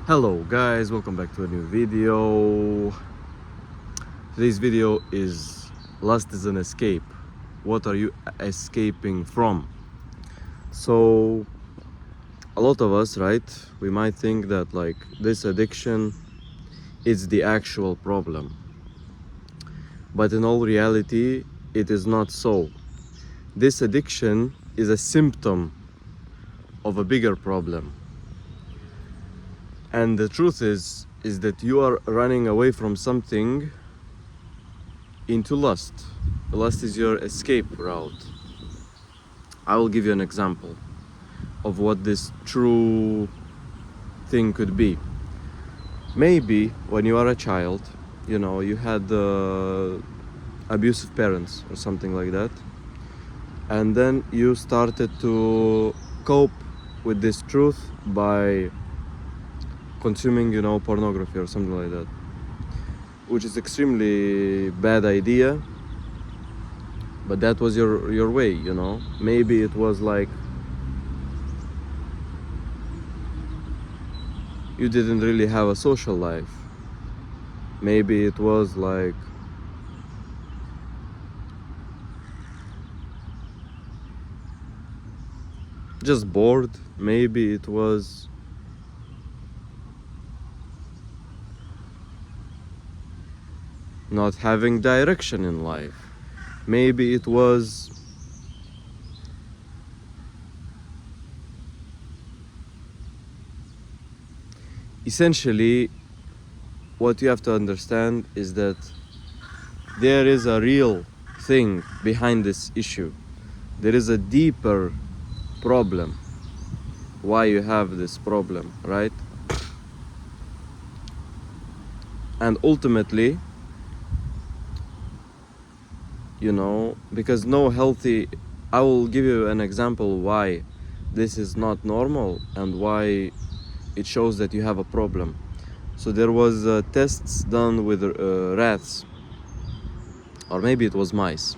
Hello guys, welcome back to a new video. Today's video is lust is an escape. What are you escaping from? So a lot of us, right, we might think that like this addiction is the actual problem, but in all reality it is not so. This addiction is a symptom of a bigger problem. And the truth is that you are running away from something into lust. Lust is your escape route. I will give you an example of what this true thing could be. Maybe when you are a child, you had abusive parents or something like that, and then you started to cope with this truth by consuming pornography or something like that, which is extremely bad idea, but that was your way. Maybe it was like you didn't really have a social life. Maybe it was like just bored. Maybe it was not having direction in life. Maybe it was essentially, what you have to understand is that there is a real thing behind this issue. There is a deeper problem why you have this problem, right? And ultimately, because no healthy, I will give you an example why this is not normal and why it shows that you have a problem. So there was tests done with rats, or maybe it was mice,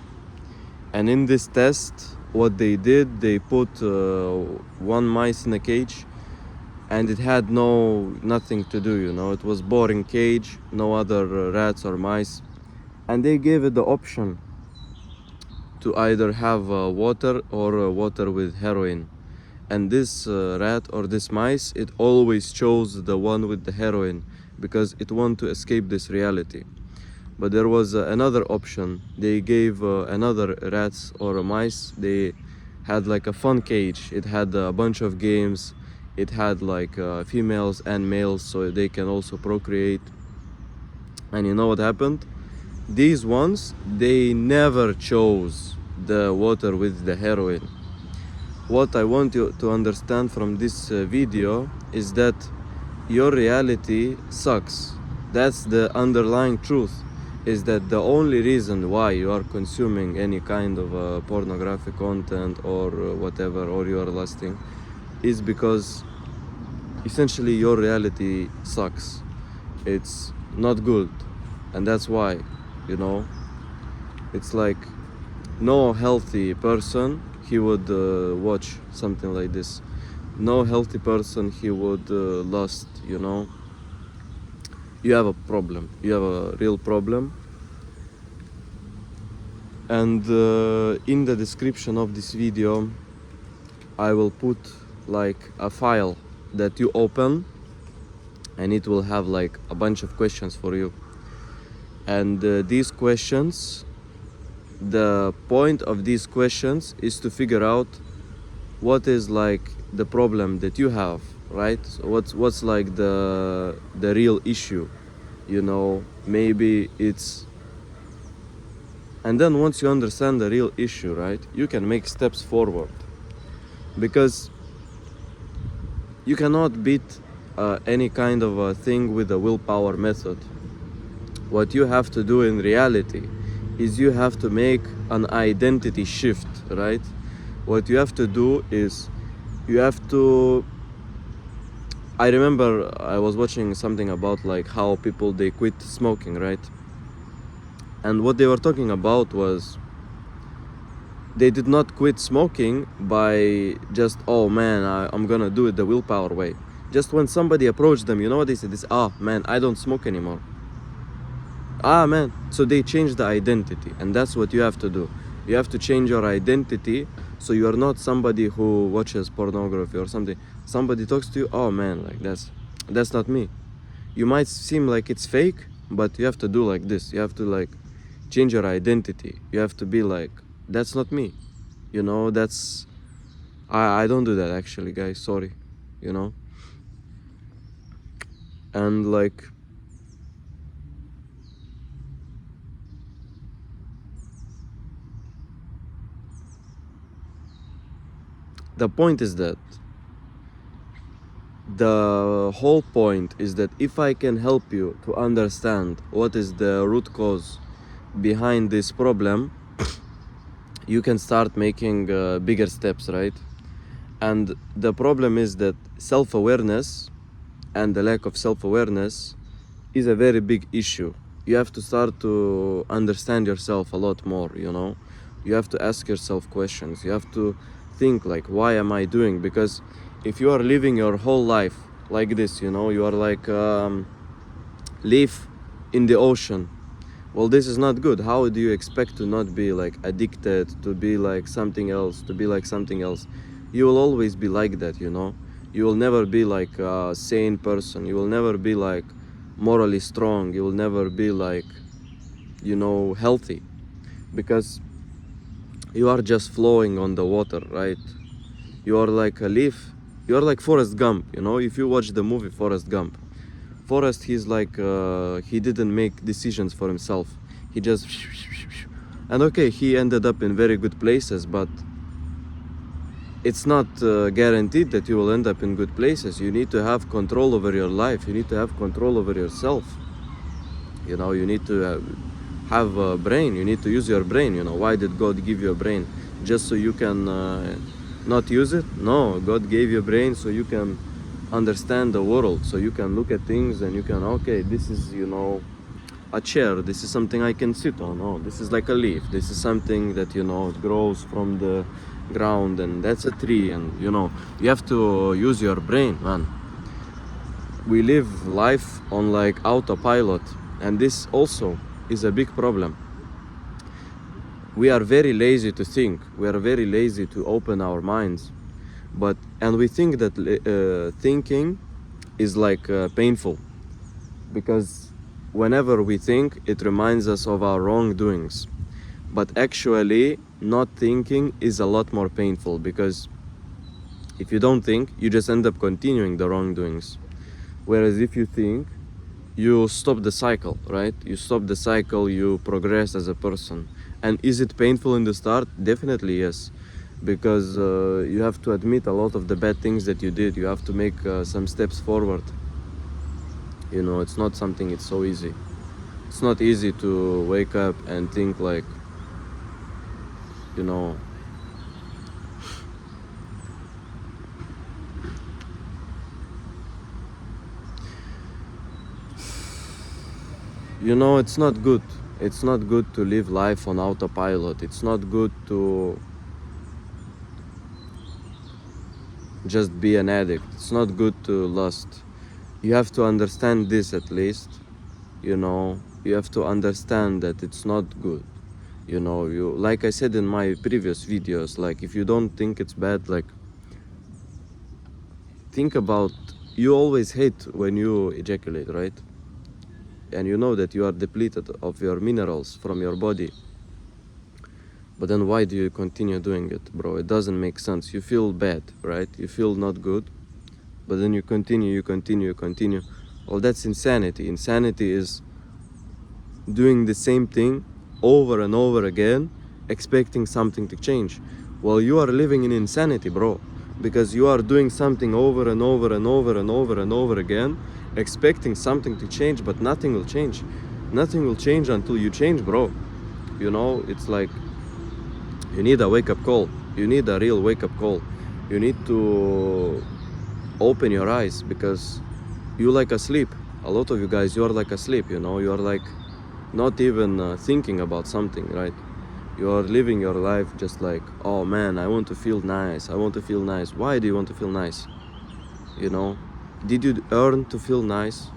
and in this test what they did, they put one mice in a cage, and it had nothing to do. It was boring cage, no other rats or mice, and they gave it the option to either have water or water with heroin. And this rat or this mice, it always chose the one with the heroin because it wanted to escape this reality. But there was another option. They gave another rats or mice, they had like a fun cage. It had a bunch of games. It had like females and males, so they can also procreate. And you know what happened? These ones, they never chose the water with the heroin. What I want you to understand from this video is that your reality sucks. That's the underlying truth, is that the only reason why you are consuming any kind of pornographic content or whatever, or you are lusting, is because essentially your reality sucks. It's not good, and that's why, it's like no healthy person, he would watch something like this. No healthy person, he would lust. You have a problem. You have a real problem. And in the description of this video, I will put like a file that you open, and it will have like a bunch of questions for you. And these questions, the point of these questions is to figure out what is like the problem that you have, right? So what's like the real issue, maybe it's, and then once you understand the real issue, right, you can make steps forward, because you cannot beat any kind of a thing with a willpower method. What you have to do in reality is you have to make an identity shift, right? What you have to do is you have to, I remember I was watching something about like how people, they quit smoking, right? And what they were talking about was they did not quit smoking by just, oh man, I'm gonna do it the willpower way. Just when somebody approached them, you know what they said? This, ah, man, I don't smoke anymore. Ah, man. So they changed the identity, and that's what you have to do. You have to change your identity, so you are not somebody who watches pornography or something. Somebody talks to you, oh man, like that's not me. You might seem like it's fake, but you have to do like this. You have to like change your identity. You have to be like, that's not me. You know, that's I don't do that actually, guys, sorry. You know? And like, the point is that the whole point is that if I can help you to understand what is the root cause behind this problem, you can start making bigger steps, right? And the problem is that self-awareness and the lack of self-awareness is a very big issue. You have to start to understand yourself a lot more, you know? You have to ask yourself questions. You have to think like, why am I doing? Because if you are living your whole life like this, you know, you are like leaf in the ocean. Well, this is not good. How do you expect to not be like addicted, to be like something else, to be like something else? You will always be like that, you know? You will never be like a sane person. You will never be like morally strong. You will never be like, you know, healthy. Because you are just flowing on the water, right? You are like a leaf. You are like Forrest Gump, you know? If you watch the movie Forrest Gump, Forrest, he's like, he didn't make decisions for himself. He just, and okay, he ended up in very good places, but it's not guaranteed that you will end up in good places. You need to have control over your life. You need to have control over yourself. You know, you need to have a brain. You need to use your brain. You know, why did God give you a brain? Just so you can not use it? No, God gave you a brain so you can understand the world, so you can look at things and you can, okay, this is, you know, a chair, this is something I can sit on. Oh, this is like a leaf, this is something that, you know, it grows from the ground, and that's a tree. And you know, you have to use your brain, man. We live life on like autopilot, and this also is a big problem. We are very lazy to think. We are very lazy to open our minds. And we think that thinking is like painful, because whenever we think, it reminds us of our wrongdoings. But actually, not thinking is a lot more painful, because if you don't think, you just end up continuing the wrongdoings. Whereas if you think, you stop the cycle, right? You stop the cycle, you progress as a person. And is it painful in the start? Definitely yes. Because you have to admit a lot of the bad things that you did. You have to make some steps forward. You know, it's not something, it's so easy. It's not easy to wake up and think like, you know, it's not good. It's not good to live life on autopilot. It's not good to just be an addict. It's not good to lust. You have to understand this at least. You know, you have to understand that it's not good. You know, you, like I said in my previous videos, like if you don't think it's bad, like think about, you always hate when you ejaculate, right? And you know that you are depleted of your minerals from your body. But then why do you continue doing it, bro? It doesn't make sense. You feel bad, right? You feel not good, but then you continue. Well, that's insanity. Insanity is doing the same thing over and over again, expecting something to change. Well, you are living in insanity, bro, because you are doing something over and over and over and over and over again, expecting something to change, but nothing will change. Nothing will change until you change, bro. You know, it's like, you need a wake-up call. You need a real wake-up call. You need to open your eyes, because you like asleep. A lot of you guys, you are like asleep, you know. You are like not even thinking about something, right? You are living your life just like, oh man, I want to feel nice. I want to feel nice. Why do you want to feel nice? You know, Did you earn to feel nice?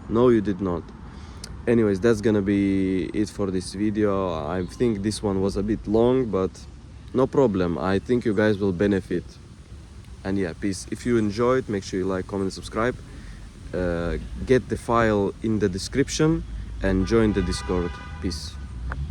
No, you did not. Anyways, that's gonna be it for this video. I think this one was a bit long, but no problem. I think you guys will benefit. And yeah, peace. If you enjoyed, make sure you like, comment, and subscribe. Get the file in the description and join the Discord. Peace.